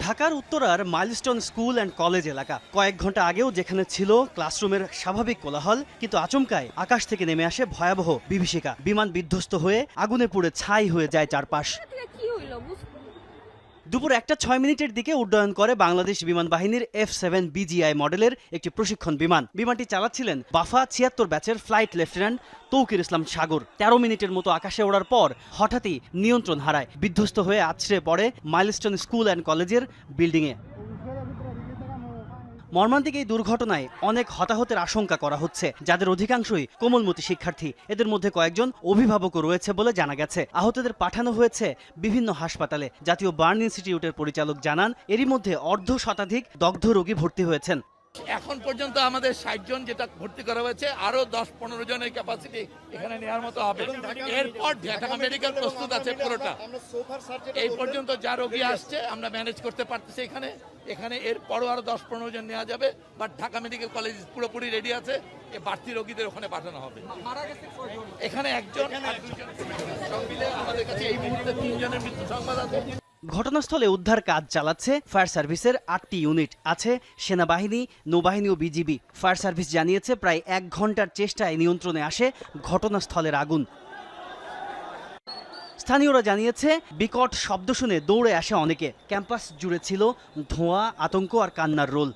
ঢাকার উত্তরার milestone school and college এলাকা কয়েক ঘন্টা আগেও যেখানে ছিল ক্লাসরুমের স্বাভাবিক কোলাহল, কিন্তু আচমকায় আকাশ থেকে নেমে আসে ভয়াবহ বিভীষিকা। বিমান বিধ্বস্ত হয়ে আগুনে পুড়ে ছাই হয়ে যায় চারপাশ। দুপুর 1:06 দিকে উড্ডয়ন করে বাংলাদেশ বিমান বাহিনীর F-7 BGI মডেলের একটি প্রশিক্ষণ বিমান। বিমানটি চালাচ্ছিলেন বাফা 76 ব্যাচের ফ্লাইট লেফটেন্যান্ট তৌকির ইসলাম সাগর। 13 মিনিটের মতো আকাশে ওড়ার পর হঠাৎই নিয়ন্ত্রণ হারায়, বিধ্বস্ত হয়ে আছড়ে পড়ে মাইলস্টোন স্কুল অ্যান্ড কলেজের বিল্ডিংয়ে। মর্মান্তিক এই দুর্ঘটনায় অনেক হতাহতের আশঙ্কা করা হচ্ছে, যাদের অধিকাংশই কোমলমতি শিক্ষার্থী। এদের মধ্যে কয়েকজন অভিভাবকও রয়েছে বলে জানা গেছে। আহতদের পাঠানো হয়েছে বিভিন্ন হাসপাতালে। জাতীয় বার্ন ইনস্টিটিউটের পরিচালক জানান, এরই মধ্যে অর্ধ শতাধিক দগ্ধ রোগী ভর্তি হয়েছেন। এখন পর্যন্ত আমাদের 60 জন যেটা ভর্তি করা হয়েছে, আরো 10-15 জনের ক্যাপাসিটি এখানে নেওয়ার মতো হবে। এরপর ঢাকা মেডিকেল প্রস্তুত আছে পুরোটা। এই পর্যন্ত যা রোগী আসছে আমরা ম্যানেজ করতে পারতেছি এখানে এরপরও আরো 10-15 জন নেওয়া যাবে। বাট ঢাকা মেডিকেল কলেজ পুরোপুরি রেডি আছে, এই বাড়তি রোগীদের ওখানে পাঠানো হবে। এখানে একজন আর দুজন সব মিলে আমাদের কাছে এই মুহূর্তে 3 জনের মৃত্যু সংবাদ আছে। ঘটনাস্থলে উদ্ধার কাজ চালাচ্ছে ফায়ার সার্ভিসের 8টি ইউনিট, আছে সেনাবাহিনী, নৌবাহিনী ও বিজিবি। ফায়ার সার্ভিস জানিয়েছে প্রায় 1 ঘন্টার চেষ্টায় নিয়ন্ত্রণে আসে ঘটনাস্থলের আগুন। স্থানীয়রা জানিয়েছে বিকট শব্দ শুনে দৌড়ে আসে অনেকে। ক্যাম্পাস জুড়ে ছিল ধোঁয়া, আতঙ্ক আর কান্নার রোল।